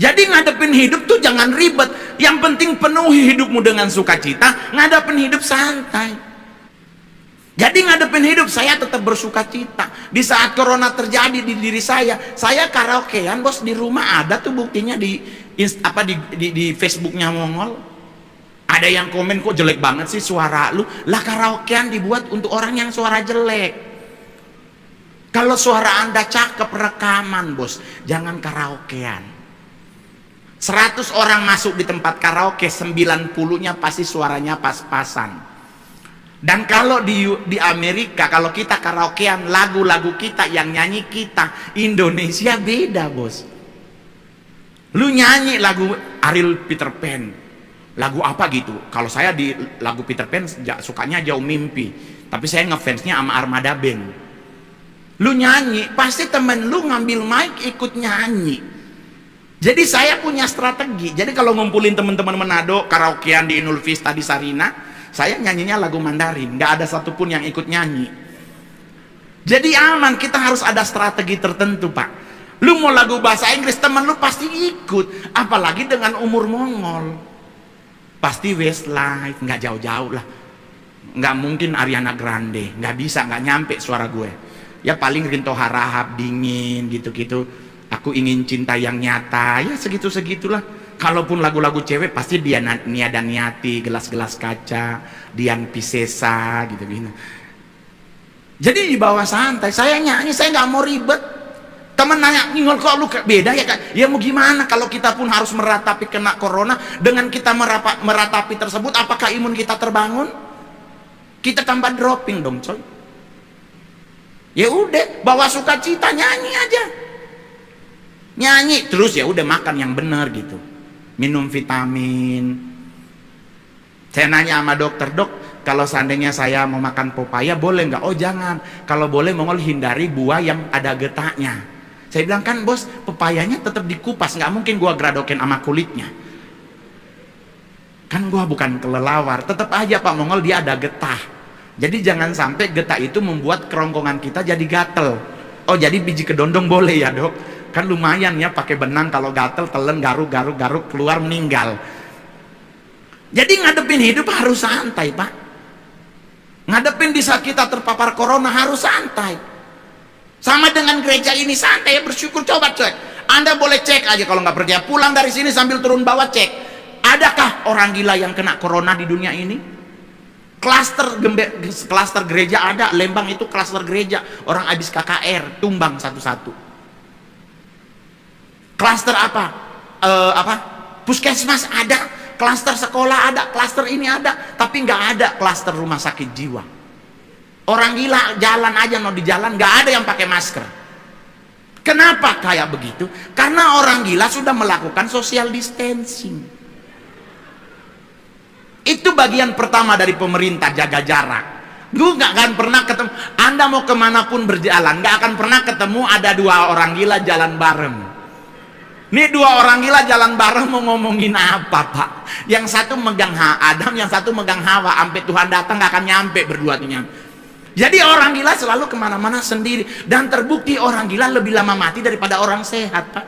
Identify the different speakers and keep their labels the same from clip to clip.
Speaker 1: Jadi ngadepin hidup tuh jangan ribet. Yang penting penuhi hidupmu dengan sukacita, ngadepin hidup santai. Jadi ngadepin hidup, saya tetap bersukacita. Di saat corona terjadi di diri saya karaokean bos di rumah, ada tuh buktinya di Facebooknya Mongol. Ada yang komen, kok jelek banget sih suara lu. Lah karaokean dibuat untuk orang yang suara jelek. Kalau suara Anda cakep, rekaman bos, jangan karaokean. 100 orang masuk di tempat karaoke, 90-nya pasti suaranya pas-pasan. Dan kalau di Amerika, kalau kita karaokean, lagu-lagu kita yang nyanyi kita, Indonesia beda bos. Lu nyanyi lagu Ariel Peter Pan, lagu apa gitu. Kalau saya di lagu Peter Pan sukanya Jauh Mimpi, tapi saya ngefansnya sama Armada Band. Lu nyanyi, pasti temen lu ngambil mic ikut nyanyi. Jadi saya punya strategi. Jadi kalau ngumpulin teman-teman Manado karaokean di Inul Vista di Sarina, saya nyanyinya lagu Mandarin, nggak ada satupun yang ikut nyanyi. Jadi aman, kita harus ada strategi tertentu pak. Lu mau lagu bahasa Inggris, teman lu pasti ikut, apalagi dengan umur Mongol. Pasti Westlife, nggak jauh-jauh lah. Nggak mungkin Ariana Grande, nggak bisa, nggak nyampe suara gue. Ya paling Rinto Harahap, Dingin gitu-gitu. Aku ingin cinta yang nyata, ya segitu-segitulah. Kalaupun lagu-lagu cewek pasti dia Nia dan Niati, Gelas-gelas kaca, Dian Piscesa gitu-gitu. Jadi di bawah santai, saya nyanyi, saya nggak mau ribet. Temen nanya, Ngol kok lu beda ya kak? Ya mau gimana kalau kita pun harus meratapi kena corona, dengan kita meratapi tersebut, apakah imun kita terbangun? Kita tambah dropping dong coy. Ya udah, bawa sukacita, nyanyi aja. Nyanyi terus, ya udah makan yang benar gitu, minum vitamin. Saya nanya sama dokter, dok kalau seandainya saya mau makan pepaya boleh nggak? Oh jangan, kalau boleh Mongol hindari buah yang ada getahnya. Saya bilang kan bos, pepayanya tetap dikupas, nggak mungkin gua gradokin sama kulitnya, kan gua bukan kelelawar. Tetap aja pak Mongol dia ada getah. Jadi jangan sampai getah itu membuat kerongkongan kita jadi gatel. Oh jadi biji kedondong boleh ya dok? Kan lumayan ya pakai benang, kalau gatel telen garuk keluar meninggal. Jadi ngadepin hidup harus santai pak. Ngadepin di saat kita terpapar corona harus santai. Sama dengan gereja ini santai, bersyukur. Coba cek, Anda boleh cek aja kalau nggak percaya, pulang dari sini sambil turun bawah cek, adakah orang gila yang kena corona di dunia ini? Klaster gereja ada, Lembang itu klaster gereja, orang habis KKR tumbang satu-satu. Klaster puskesmas ada, klaster sekolah ada, klaster ini ada, tapi nggak ada klaster rumah sakit jiwa. Orang gila jalan aja, mau di jalan nggak ada yang pakai masker. Kenapa kayak begitu? Karena orang gila sudah melakukan social distancing. Itu bagian pertama dari pemerintah, jaga jarak. Gue nggak akan pernah ketemu, Anda mau kemanapun berjalan nggak akan pernah ketemu ada 2 orang gila jalan bareng. Nih 2 orang gila jalan bareng mau ngomongin apa pak? Yang satu megang Adam, yang satu megang Hawa. Sampai Tuhan datang nggak akan nyampe berdua-duanya. Jadi orang gila selalu kemana-mana sendiri. Dan terbukti orang gila lebih lama mati daripada orang sehat pak.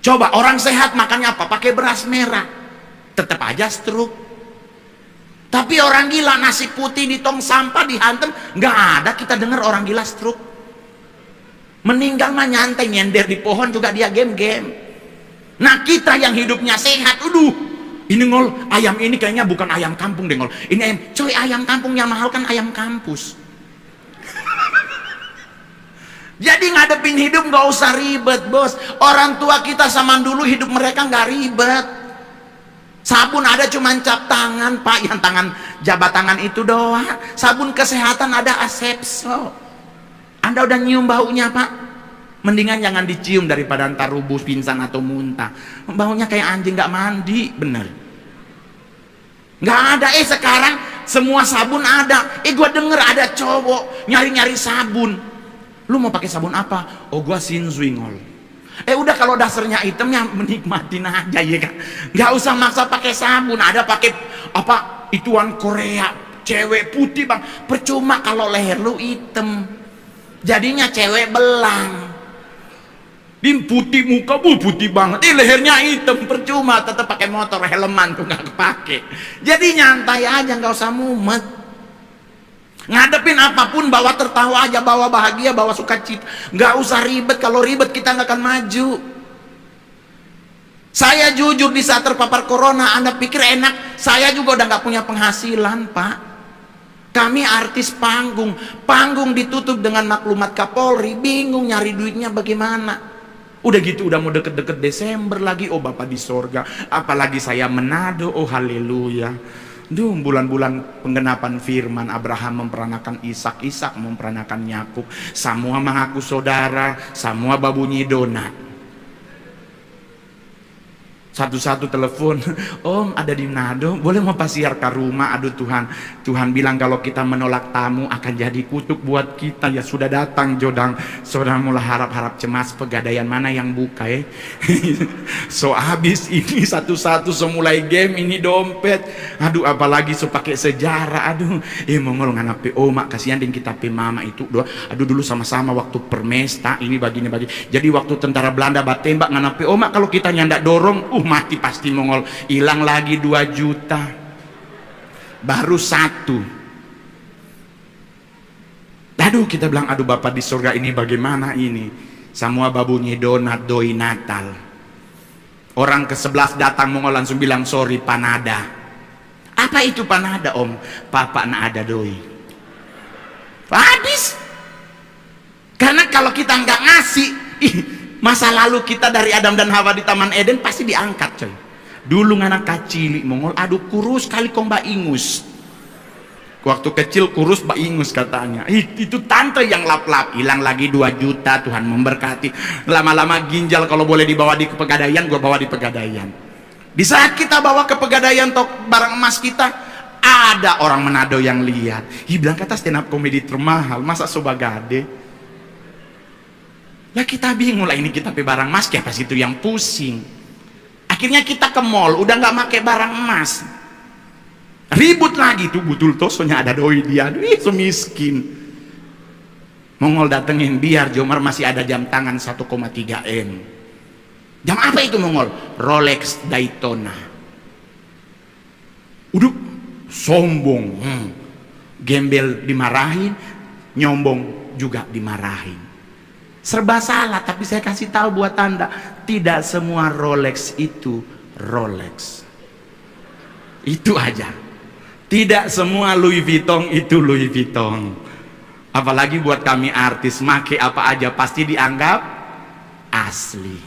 Speaker 1: Coba orang sehat makannya apa? Pakai beras merah, tetap aja stroke. Tapi orang gila nasi putih di tong sampah dihantem, nggak ada kita dengar orang gila stroke. Meninggal mah nyantai, nyender di pohon juga dia game-game. Nah kita yang hidupnya sehat, ini Ngol, ayam ini kayaknya bukan ayam kampung deh Ngol, ini ayam, coy ayam kampung yang mahal kan ayam kampus. Jadi ngadepin hidup nggak usah ribet bos. Orang tua kita zaman dulu hidup mereka nggak ribet. Sabun ada cuman cap tangan pak, yang tangan jabat tangan itu doang. Sabun kesehatan ada Asepso. Anda udah nyium baunya pak, mendingan jangan dicium daripada ntar rubuh, pingsan atau muntah. Baunya kayak anjing nggak mandi, bener. Nggak ada. Sekarang semua sabun ada. Gua denger ada cowok nyari-nyari sabun. Lu mau pakai sabun apa? Oh gua Sinzuingol. Udah kalau dasarnya hitam ya menikmatin aja ya kan. Nggak usah maksa pakai sabun. Ada pakai apa? Ituan Korea, cewek putih bang. Percuma kalau leher lu hitam. Jadinya cewek belang. Di putih muka, putih banget. Lehernya hitam, percuma, tetap pakai motor, helman tuh nggak kepake. Jadi nyantai aja, nggak usah mumet. Ngadepin apapun, bawa tertawa aja, bawa bahagia, bawa sukacita. Nggak usah ribet. Kalau ribet kita nggak akan maju. Saya jujur di saat terpapar corona, Anda pikir enak? Saya juga udah nggak punya penghasilan, Pak. Kami artis panggung, panggung ditutup dengan maklumat Kapolri, bingung nyari duitnya bagaimana. Udah gitu udah mau deket-deket Desember lagi, oh Bapak di sorga, apalagi saya Manado, oh haleluya. Duh, bulan-bulan penggenapan firman, Abraham memperanakan Ishak, Ishak memperanakan Yakub, semua mengaku saudara, semua babunyi donat. Satu-satu telepon, Om ada di Manado, boleh mau pasiar ke rumah? Aduh Tuhan, Tuhan bilang kalau kita menolak tamu akan jadi kutuk buat kita. Ya sudah datang Jodang, saudara mulai harap-harap cemas, pegadaian mana yang buka ya. So habis ini satu-satu so mulai game, ini dompet. Aduh apalagi so pakai sejarah, aduh. Mongol nganapi oma, kasihan ding kita pe mama itu. Aduh dulu sama-sama waktu permesta, ini begini. Jadi waktu tentara Belanda batembak nganapi oma, kalau kita nyandak dorong, mati pasti Mongol. Hilang lagi 2 juta, baru 1. Aduh kita bilang, aduh Bapak di surga ini bagaimana ini, semua babunyi donat doi Natal. Orang ke-11 datang Mongol langsung bilang, sorry panada. Apa itu panada Om? Papa na ada doi. Habis. Karena kalau kita nggak ngasih, masa lalu kita dari Adam dan Hawa di Taman Eden pasti diangkat coy. Dulu anak kecil Mongol, aduh kurus kali kong mbak ingus. Waktu kecil kurus mbak ingus katanya. Itu tante yang lap-lap. Hilang lagi 2 juta, Tuhan memberkati. Lama-lama ginjal kalau boleh dibawa di Pegadaian, gua bawa di Pegadaian. Di saat kita bawa ke Pegadaian barang emas kita, ada orang Manado yang lihat. Bilang kata stand up komedi termahal, masa Sobagade? Lah kita bingung lah, ini kita pakai barang emas kayak pas itu yang pusing. Akhirnya kita ke mall, udah nggak pakai barang emas, ribut lagi tuh, betul tosonya ada doi dia, semiskin. Mongol datengin, biar Jomar masih ada jam tangan 1,3 M. Jam apa itu Mongol? Rolex Daytona. Udah sombong, gembel dimarahin, nyombong juga dimarahin. Serba salah, tapi saya kasih tahu buat Anda, tidak semua Rolex itu Rolex. Itu aja. Tidak semua Louis Vuitton itu Louis Vuitton. Apalagi buat kami artis, make apa aja pasti dianggap asli.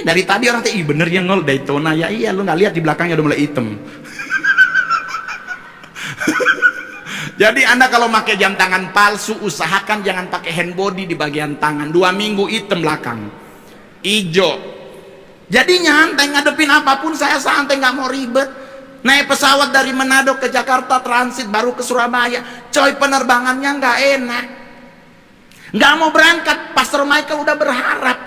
Speaker 1: Dari tadi orang tuh, bener ya ngol Daytona ya, iya lu nggak lihat di belakangnya udah mulai hitam. Jadi Anda kalau pakai jam tangan palsu, usahakan jangan pakai hand body di bagian tangan. 2 minggu hitam belakang, hijau. Jadi nyantai ngadepin apapun, saya santai, nggak mau ribet. Naik pesawat dari Manado ke Jakarta transit baru ke Surabaya, coy penerbangannya nggak enak. Nggak mau berangkat, Pastor Michael udah berharap,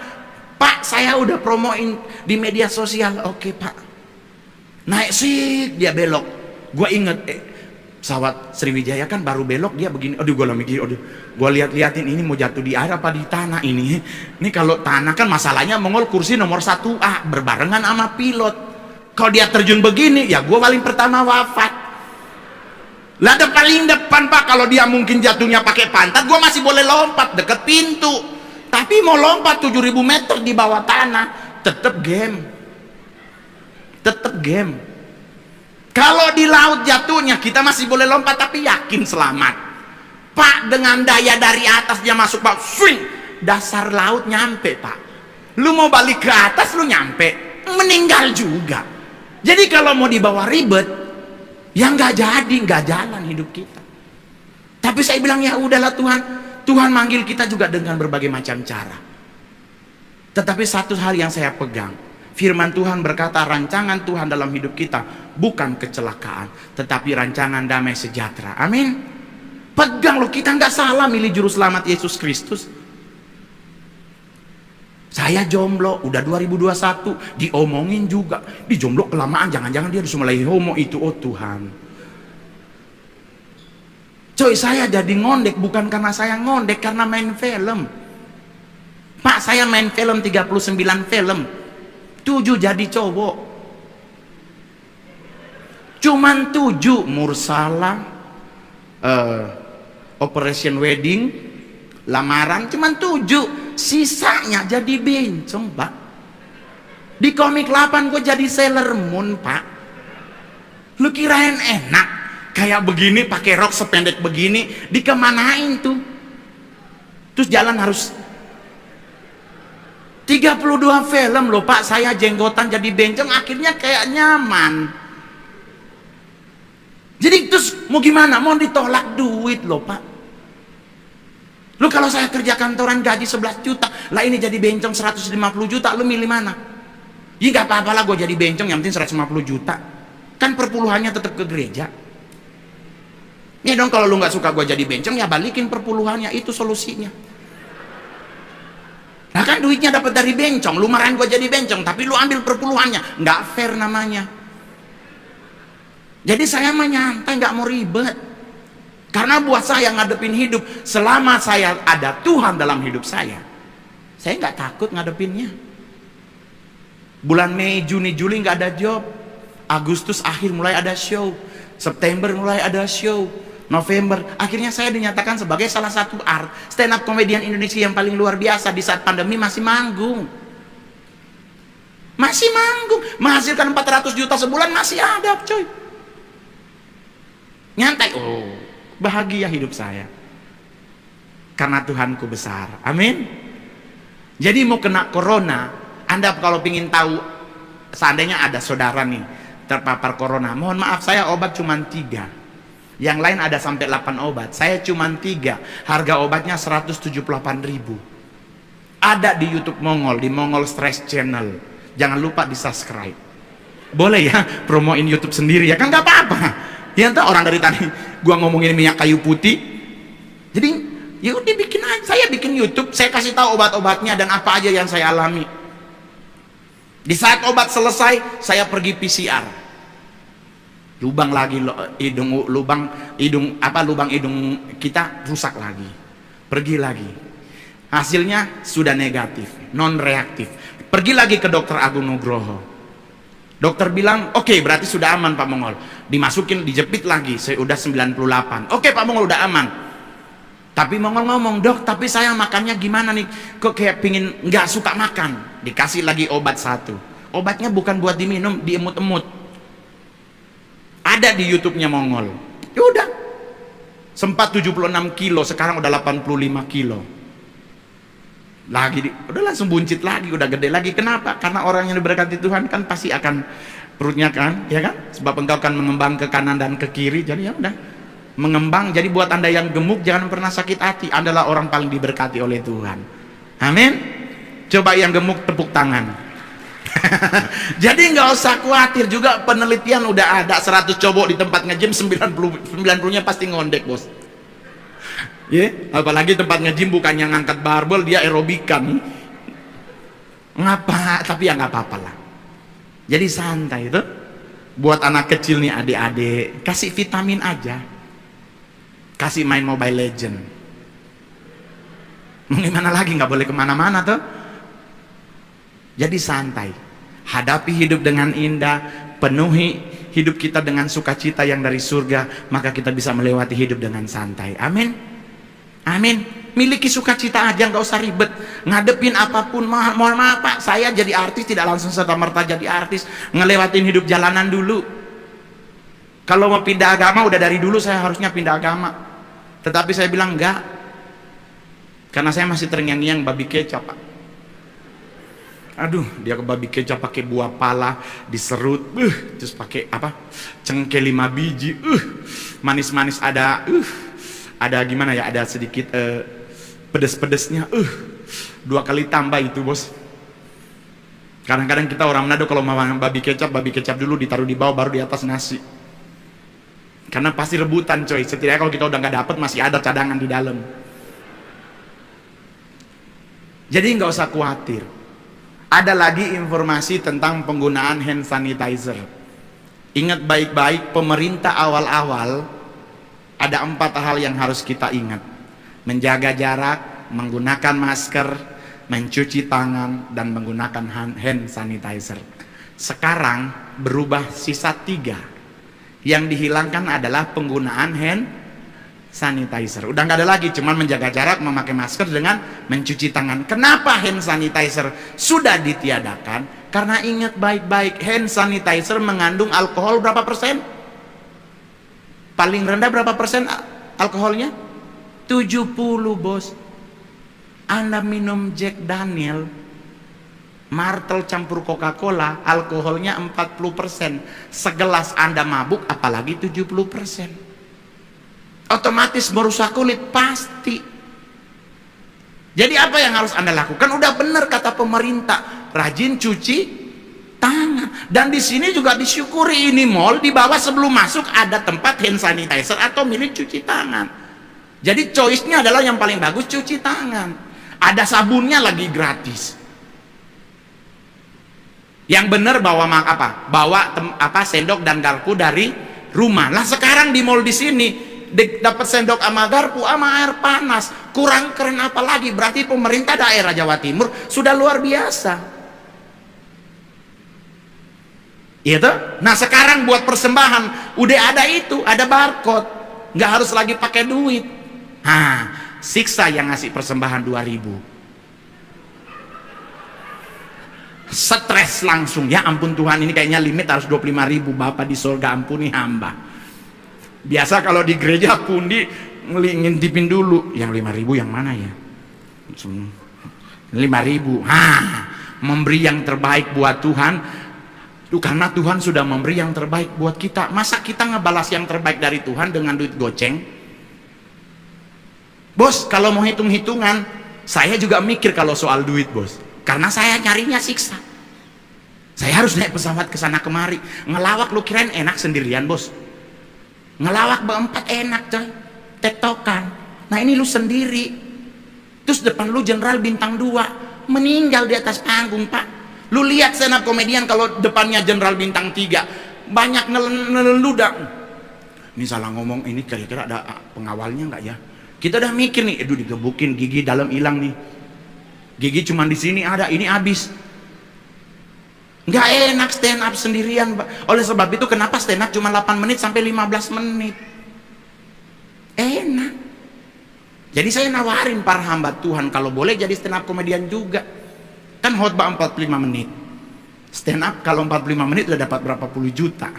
Speaker 1: Pak saya udah promoin di media sosial. Oke Pak. Naik sih dia belok, gue inget pesawat Sriwijaya kan baru belok dia begini, aduh gue mikir, aduh gue liatin ini mau jatuh di air apa di tanah ini. Ini kalau tanah kan masalahnya Mongol kursi nomor 1A berbarengan sama pilot. Kalau dia terjun begini ya gue paling pertama wafat. Lah paling depan Pak, kalau dia mungkin jatuhnya pakai pantat gue masih boleh lompat deket pintu, tapi mau lompat 7.000 meter di bawah tanah tetep game. Kalau di laut jatuhnya kita masih boleh lompat tapi yakin selamat. Pak dengan daya dari atas dia masuk Pak, swing, dasar laut nyampe Pak. Lu mau balik ke atas lu nyampe, meninggal juga. Jadi kalau mau dibawa ribet, ya nggak jalan hidup kita. Tapi saya bilang ya udahlah Tuhan manggil kita juga dengan berbagai macam cara. Tetapi satu hal yang saya pegang, firman Tuhan berkata rancangan Tuhan dalam hidup kita bukan kecelakaan, tetapi rancangan damai sejahtera. Amin. Pegang loh, kita nggak salah milih juru selamat Yesus Kristus. Saya jomblo udah 2021, diomongin juga, di jomblo kelamaan, jangan-jangan dia harus mulai homo itu. Oh Tuhan, coy saya jadi ngondek bukan karena saya ngondek, karena main film. Pak, saya main film 39 film, 7 jadi cowok. Cuman 7 Mursalah, Operation Wedding, lamaran, cuman 7. Sisanya jadi bencong, Pak. Di komik 8 gue jadi Sailor Moon, Pak. Lu kirain enak kayak begini pakai rok sependek begini dikemanain tuh? Terus jalan harus 32 film loh, Pak. Saya jenggotan jadi bencong, akhirnya kayak nyaman. Jadi terus mau gimana? Mau ditolak duit loh, Pak. Lu kalau saya kerja kantoran gaji 11 juta, lah ini jadi bencong 150 juta, lu milih mana? Ya gak apa-apa lah gue jadi bencong, yang penting 150 juta. Kan perpuluhannya tetap ke gereja. Ya dong, kalau lu gak suka gue jadi bencong, ya balikin perpuluhannya, itu solusinya. Nah kan duitnya dapat dari bencong, lu marahin gue jadi bencong, tapi lu ambil perpuluhannya, nggak fair namanya. Jadi saya mah nyantai, nggak mau ribet. Karena buat saya ngadepin hidup, selama saya ada Tuhan dalam hidup saya nggak takut ngadepinnya. Bulan Mei, Juni, Juli nggak ada job. Agustus akhir mulai ada show. September mulai ada show. November akhirnya saya dinyatakan sebagai salah satu stand up komedian Indonesia yang paling luar biasa. Di saat pandemi masih manggung, menghasilkan 400 juta sebulan, masih ada coy. Nyantai, oh bahagia hidup saya karena Tuhanku besar, amin. Jadi mau kena corona, Anda kalau ingin tahu, seandainya ada saudara nih terpapar corona, mohon maaf, saya obat cuma 3, yang lain ada sampai 8 obat, saya cuma 3, harga obatnya 178.000. Ada di YouTube Mongol, di Mongol Stress Channel, jangan lupa di subscribe. Boleh ya promoin YouTube sendiri ya kan, nggak apa-apa ya. Entah orang dari tadi gua ngomongin minyak kayu putih, jadi ya udah bikin aja. Saya bikin YouTube, saya kasih tahu obat-obatnya dan apa aja yang saya alami. Di saat obat selesai, saya pergi PCR, lubang hidung kita rusak lagi, pergi lagi, hasilnya sudah negatif, non reaktif. Pergi lagi ke dokter Agung Nugroho. Dokter bilang, oke, berarti sudah aman Pak Mongol. Dimasukin, dijepit lagi, saya udah 98. Oke Pak Mongol, udah aman. Tapi Mongol ngomong, dok, tapi saya makannya gimana nih? Kok kayak pingin nggak suka makan. Dikasih lagi obat 1. Obatnya bukan buat diminum, diemut-emut. Ada di YouTube-nya Mongol. Ya udah. Sempat 76 kilo, sekarang udah 85 kilo. Lagi udah langsung buncit lagi, udah gede lagi. Kenapa? Karena orang yang diberkati Tuhan kan pasti akan perutnya kan, ya kan? Sebab engkau akan mengembang ke kanan dan ke kiri. Jadi ya udah mengembang. Jadi buat Anda yang gemuk, jangan pernah sakit hati. Anda adalah orang paling diberkati oleh Tuhan. Amin. Coba yang gemuk tepuk tangan. Jadi nggak usah khawatir. Juga penelitian udah ada, 100 cowok di tempat nge-gym, 90-nya pasti ngondek, bos. Ya, apalagi tempat nge-gym bukannya ngangkat barbel, dia aerobikan. Ngapa? Tapi ya nggak apa-apa lah. Jadi santai itu. Buat anak kecil nih, adik-adik, kasih vitamin aja. Kasih main Mobile Legend. Gimana lagi, nggak boleh kemana-mana tuh. Jadi santai. Hadapi hidup dengan indah, penuhi hidup kita dengan sukacita yang dari surga, maka kita bisa melewati hidup dengan santai. Amin. Amin. Miliki sukacita aja, nggak usah ribet ngadepin apapun. Mohon maaf Pak, saya jadi artis tidak langsung serta-merta jadi artis, ngelewatin hidup jalanan dulu. Kalau mau pindah agama, udah dari dulu saya harusnya pindah agama, tetapi saya bilang enggak, karena saya masih terngiang-ngiang babi kecap, Pak. Aduh, dia ke babi kecap pakai buah pala diserut, terus pakai apa, cengkeh 5 biji, manis-manis, ada gimana ya, ada sedikit pedes-pedesnya, 2 kali tambah itu, bos. Kadang-kadang kita orang Manado kalau mau makan babi kecap dulu ditaruh di bawah, baru di atas nasi, karena pasti rebutan coy. Setidaknya kalau kita udah nggak dapet, masih ada cadangan di dalam. Jadi nggak usah khawatir. Ada lagi informasi tentang penggunaan hand sanitizer. Ingat baik-baik, pemerintah awal-awal ada 4 hal yang harus kita ingat: menjaga jarak, menggunakan masker, mencuci tangan, dan menggunakan hand sanitizer. Sekarang berubah sisa 3. Yang dihilangkan adalah penggunaan hand sanitizer. Udah nggak ada lagi, cuman menjaga jarak, memakai masker dengan mencuci tangan. Kenapa hand sanitizer sudah ditiadakan? Karena ingat baik-baik, hand sanitizer mengandung alkohol berapa persen? Paling rendah berapa persen alkoholnya? 70, bos. Anda minum Jack Daniel, Martel campur Coca-Cola, alkoholnya 40%. Segelas Anda mabuk, apalagi 70%. Otomatis merusak kulit, pasti. Jadi apa yang harus Anda lakukan? Udah benar kata pemerintah, rajin cuci tangan. Dan di sini juga disyukuri, ini mall di bawah sebelum masuk ada tempat hand sanitizer atau milik cuci tangan. Jadi choice-nya adalah yang paling bagus cuci tangan. Ada sabunnya lagi gratis. Yang benar bawa sendok dan garpu dari rumah. Lah sekarang di mall di sini dapat sendok sama garpu sama air panas, kurang keren apa lagi? Berarti pemerintah daerah Jawa Timur sudah luar biasa. Itu. Nah sekarang buat persembahan udah ada itu, ada barcode, nggak harus lagi pakai duit. Siksa yang ngasih persembahan 2.000. Stres langsung, ya ampun Tuhan, ini kayaknya limit harus 25.000. Bapak di surga ampuni hamba. Biasa kalau di gereja pundi ngintipin dulu, yang 5.000 yang mana ya? 5.000. Memberi yang terbaik buat Tuhan. Karena Tuhan sudah memberi yang terbaik buat kita. Masa kita ngebalas yang terbaik dari Tuhan dengan duit goceng? Bos, kalau mau hitung-hitungan, saya juga mikir kalau soal duit, bos. Karena saya nyarinya siksa. Saya harus naik pesawat ke sana kemari. Ngelawak lu kirain enak sendirian, bos? Ngelawak berempat enak, coy. Tektokan. Nah ini lu sendiri. Terus depan lu jenderal bintang 2 meninggal di atas panggung, Pak. Lu lihat stand up komedian kalau depannya jenderal bintang 3 banyak ngeludak. Ini salah ngomong, ini kira-kira ada pengawalnya nggak ya? Kita udah mikir nih, aduh digebukin, gigi dalam hilang nih. Gigi cuman di sini ada, ini habis. Nggak enak stand up sendirian. Oleh sebab itu kenapa stand up cuma 8 menit sampai 15 menit. Enak. Jadi saya nawarin para hamba Tuhan, kalau boleh jadi stand up komedian juga. Kan khotbah 45 menit. Stand up kalau 45 menit udah dapat berapa puluh juta.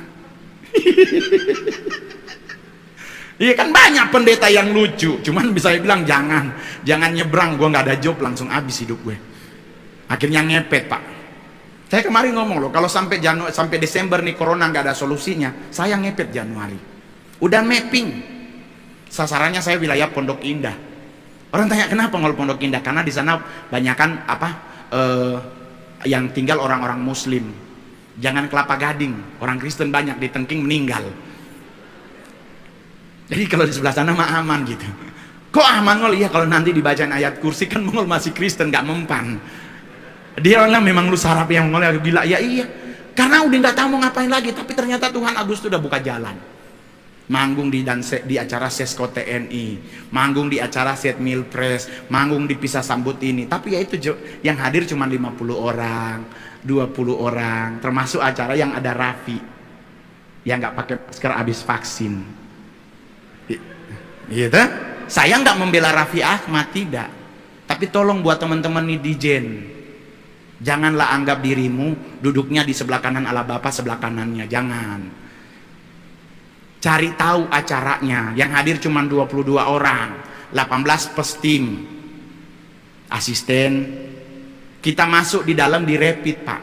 Speaker 1: Iya kan banyak pendeta yang lucu, cuman bisa bilang jangan nyebrang, gue nggak ada job, langsung habis hidup gue. Akhirnya ngepet, Pak. Saya kemarin ngomong loh, kalau sampai Desember nih corona nggak ada solusinya, saya ngepet Januari. Udah mapping. Sasarannya saya wilayah Pondok Indah. Orang tanya kenapa ngol Pondok Indah? Karena di sana banyakan yang tinggal orang-orang Muslim. Jangan Kelapa Gading, orang Kristen banyak di Tengking meninggal. Jadi kalau di sebelah sana mah aman gitu. Kok aman ngol? Iya kalau nanti dibacain ayat kursi kan ngol masih Kristen nggak mempan. Dia orang memang lu sarap yang ngol gila ya iya. Karena udah nggak tahu mau ngapain lagi. Tapi ternyata Tuhan Agustus udah buka jalan. Manggung di acara Sesko TNI, manggung di acara Set Milpres, manggung di Pisah Sambut ini. Tapi ya itu yang hadir cuma 50 orang, 20 orang, termasuk acara yang ada Raffi yang nggak pakai masker habis vaksin. Gitu. Saya nggak membela Raffi Ahmad, tidak. Tapi tolong buat teman-teman netizen, janganlah anggap dirimu duduknya di sebelah kanan ala Bapa, sebelah kanannya. Jangan. Cari tahu acaranya. Yang hadir cuma 22 orang, 18 pestim, asisten. Kita masuk di dalam di rapid, Pak.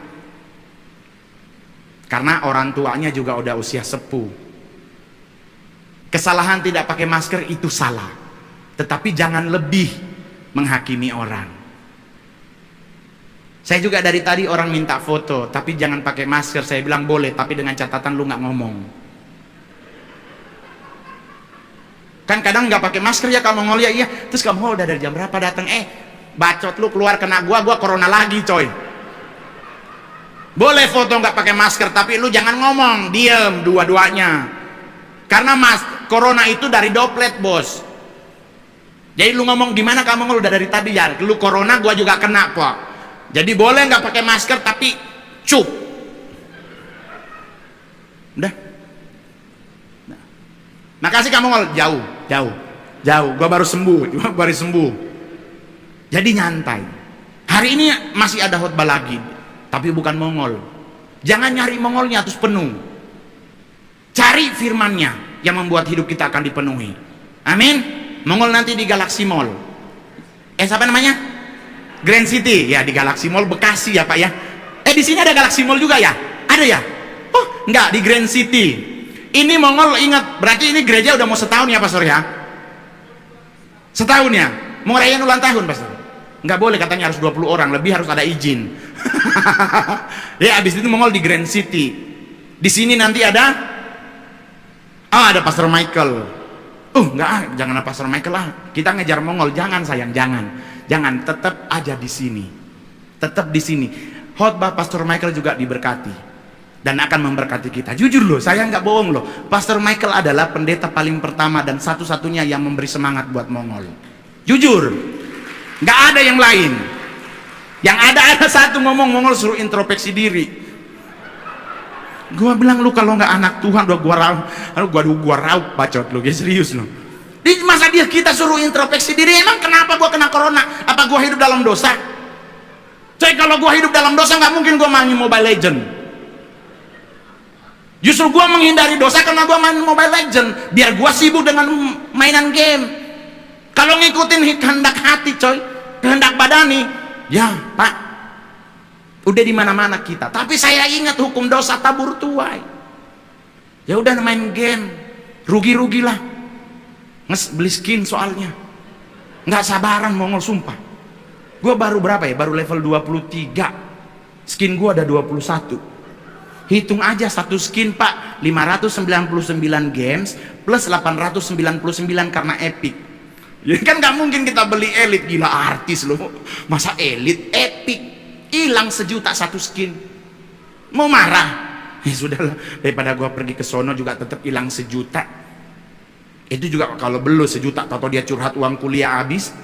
Speaker 1: Karena orang tuanya juga udah usia sepuh. Kesalahan tidak pakai masker itu salah, tetapi jangan lebih menghakimi orang. Saya juga dari tadi orang minta foto, tapi jangan pakai masker. Saya bilang boleh, tapi dengan catatan lu nggak ngomong. Kan kadang nggak pakai masker ya kamu ngol ya iya. Terus kamu udah dari jam berapa datang? Bacot lu keluar kena gua corona lagi coy. Boleh foto nggak pakai masker, tapi lu jangan ngomong, diem dua-duanya. Karena corona itu dari droplet, bos. Jadi lu ngomong gimana kamu Mongol udah dari tadi ya, lu corona gua juga kena kok. Jadi boleh nggak pakai masker tapi cup. Udah. Nah. Makasih kamu Mongol, jauh. Gua baru sembuh. Jadi nyantai. Hari ini masih ada khotbah lagi, tapi bukan Mongol. Jangan nyari Mongolnya terus penuh. Cari firmannya yang membuat hidup kita akan dipenuhi. Amin. Mongol nanti di Galaxy Mall. Siapa namanya? Grand City ya, di Galaxy Mall Bekasi ya Pak ya. Di sini ada Galaxy Mall juga ya? Ada ya? Oh, enggak, di Grand City. Ini Mongol ingat, berarti ini gereja udah mau setahun ya Pastor ya? Setahun ya? Mau ngerayain ulang tahun Pastor? Enggak boleh, katanya harus 20 orang, lebih harus ada izin. Ya, habis itu Mongol di Grand City. Di sini nanti ada ada Pastor Michael. Enggak, jangan ada Pastor Michael lah. Kita ngejar Mongol, jangan sayang, jangan, tetap aja di sini. Tetap di sini. Khotbah Pastor Michael juga diberkati dan akan memberkati kita. Jujur loh, saya nggak bohong loh. Pastor Michael adalah pendeta paling pertama dan satu-satunya yang memberi semangat buat Mongol. Jujur, nggak ada yang lain. Yang ada satu ngomong, Mongol suruh introspeksi diri. Gua bilang, lu kalau nggak anak Tuhan gua raup bacot lu, ya serius lu. Di masa kita suruh introspeksi diri, emang kenapa gua kena corona? Apa gua hidup dalam dosa? Coy, kalau gua hidup dalam dosa nggak mungkin gua main Mobile Legend. Justru gua menghindari dosa karena gua main Mobile Legend, biar gua sibuk dengan mainan game. Kalau ngikutin kehendak hati, coy, kehendak badani, ya Pak, udah di mana-mana kita. Tapi saya ingat hukum dosa tabur tuai. Ya udah main game, rugi-rugilah. Beli skin soalnya. Nggak sabaran Mongol sumpah. Gua baru berapa ya? Baru level 23. Skin gua ada 21. Hitung aja satu skin Pak, 599 games plus 899 karena epic. Ya kan nggak mungkin kita beli elite, gila artis loh. Masa elite epic? Hilang 1 juta satu skin. Mau marah? Ya sudahlah, daripada gua pergi ke sono juga tetap hilang 1 juta. Itu juga kalau belum 1 juta, atau dia curhat uang kuliah habis,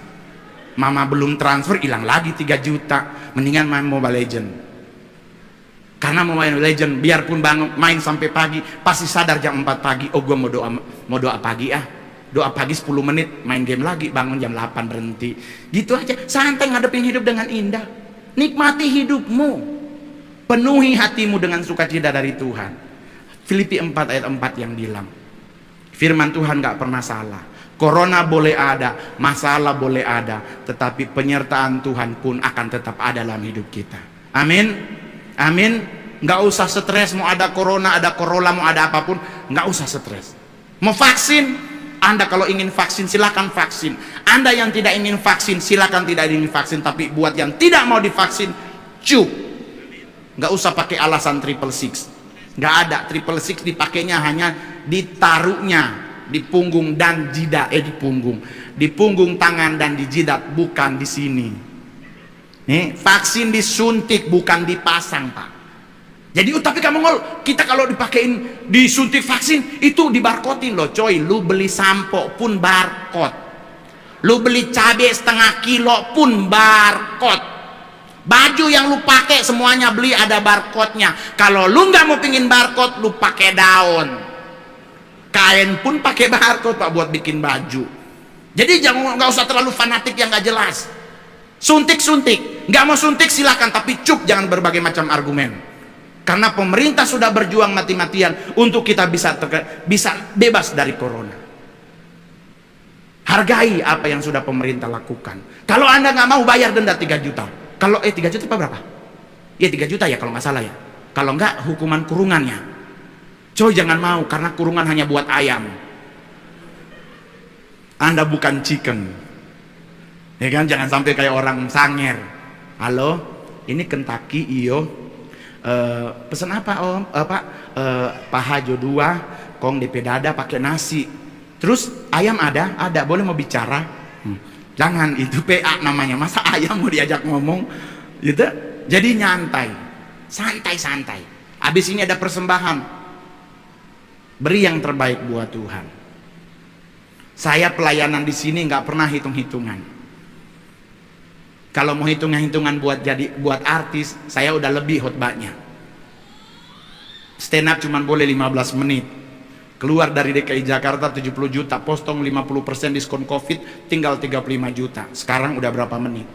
Speaker 1: mama belum transfer, hilang lagi 3 juta. Mendingan main Mobile Legend. Karena mau main Legend, biarpun bangun main sampai pagi, pasti sadar jam 4 pagi, oh gua mau doa pagi doa pagi 10 menit, main game lagi, bangun jam 8 berhenti. Gitu aja, santai ngadepin hidup dengan indah. Nikmati hidupmu, penuhi hatimu dengan sukacita dari Tuhan. Filipi 4 ayat 4 yang bilang, firman Tuhan gak pernah salah. Corona boleh ada, masalah boleh ada, tetapi penyertaan Tuhan pun akan tetap ada dalam hidup kita. Amin, amin. Gak usah stres, mau ada corona, ada corolla, mau ada apapun, gak usah stres. Mau vaksin, Anda kalau ingin vaksin silakan vaksin. Anda yang tidak ingin vaksin silakan tidak ingin vaksin. Tapi buat yang tidak mau divaksin, cup. Nggak usah pakai alasan 666. Nggak ada, 666 dipakainya hanya ditaruhnya di punggung dan jidat, di punggung tangan dan di jidat, bukan di sini. Nih, vaksin disuntik bukan dipasang Pak. Jadi tapi kamu kita kalau dipakein disuntik vaksin itu di barcode-in loh coy. Lu beli sampo pun barcode, lu beli cabai setengah kilo pun barcode, baju yang lu pakai semuanya beli ada barcode-nya. Kalau lu nggak mau pingin barcode, lu pakai daun. Kain pun pakai barcode Pak buat bikin baju. Jadi nggak usah terlalu fanatik yang nggak jelas. Suntik, nggak mau suntik silakan, tapi cup, jangan berbagai macam argumen. Karena pemerintah sudah berjuang mati-matian untuk kita bisa bebas dari corona. Hargai apa yang sudah pemerintah lakukan. Kalau Anda nggak mau, bayar denda 3 juta. Kalau 3 juta apa berapa? Ya 3 juta ya kalau nggak salah ya. Kalau nggak, hukuman kurungannya. Coy, jangan mau, karena kurungan hanya buat ayam. Anda bukan chicken. Ya kan, jangan sampai kayak orang sanger. Halo, ini Kentucky iyo. Pesan apa Om? Pak, paha jo 2 kong DP dada pakai nasi. Terus ayam ada, boleh mau bicara? Jangan, itu PA namanya. Masa ayam mau diajak ngomong gitu? Jadi nyantai, santai. Habis ini ada persembahan, beri yang terbaik buat Tuhan. Saya pelayanan di sini nggak pernah hitung-hitungan. Kalau mau hitung-hitungan buat artis, saya udah lebih khotbahnya. Stand up cuman boleh 15 menit. Keluar dari DKI Jakarta 70 juta, postong 50% diskon Covid, tinggal 35 juta. Sekarang udah berapa menit?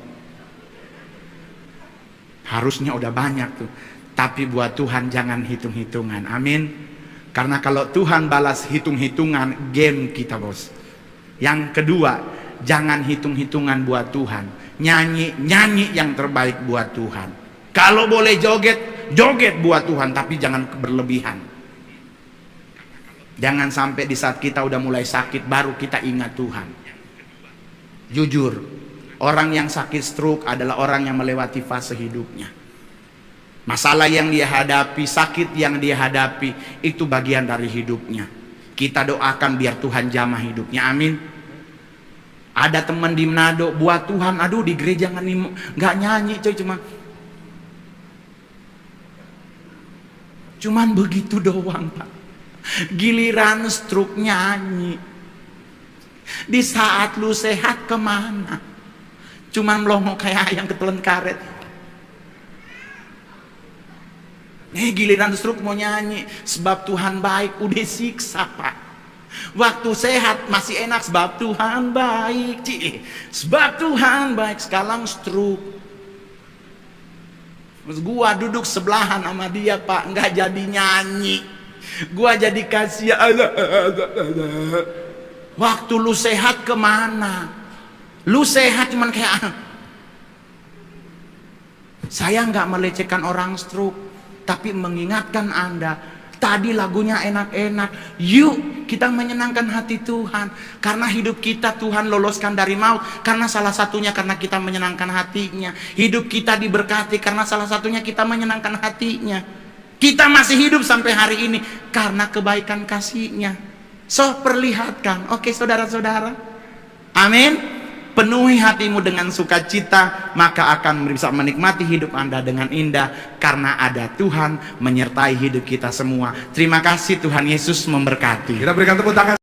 Speaker 1: Harusnya udah banyak tuh. Tapi buat Tuhan jangan hitung-hitungan. Amin. Karena kalau Tuhan balas hitung-hitungan, game kita, bos. Yang kedua, jangan hitung-hitungan buat Tuhan. Nyanyi yang terbaik buat Tuhan. Kalau boleh joget buat Tuhan, tapi jangan berlebihan. Jangan sampai di saat kita udah mulai sakit baru kita ingat Tuhan. Jujur, orang yang sakit stroke adalah orang yang melewati fase hidupnya. Masalah yang dia hadapi, sakit yang dia hadapi, itu bagian dari hidupnya. Kita doakan biar Tuhan jamah hidupnya, amin. Ada teman di Manado, buat Tuhan, aduh di gereja nggak nyanyi coy, cuman begitu doang, Pak. Giliran stroke nyanyi. Di saat lu sehat kemana? Cuman melongo kayak ayam ketelan karet. Giliran stroke mau nyanyi, sebab Tuhan baik, udah siksa, Pak. Waktu sehat masih enak, sebab Tuhan baik, sebab Tuhan baik. Sekarang stroke. Terus gua duduk sebelahan sama dia, Pak, nggak jadi nyanyi. Gua jadi kasihan. Waktu lu sehat kemana? Lu sehat cuman kayak. Saya nggak melecehkan orang stroke, tapi mengingatkan Anda, tadi lagunya enak-enak. Yuk kita menyenangkan hati Tuhan. Karena hidup kita Tuhan loloskan dari maut, karena salah satunya karena kita menyenangkan hatinya. Hidup kita diberkati karena salah satunya kita menyenangkan hatinya. Kita masih hidup sampai hari ini karena kebaikan kasih-Nya. So perlihatkan, oke saudara-saudara. Amin. Penuhi hatimu dengan sukacita, maka akan bisa menikmati hidup Anda dengan indah, karena ada Tuhan menyertai hidup kita semua. Terima kasih, Tuhan Yesus memberkati.
Speaker 2: Kita berikan tepuk tangan.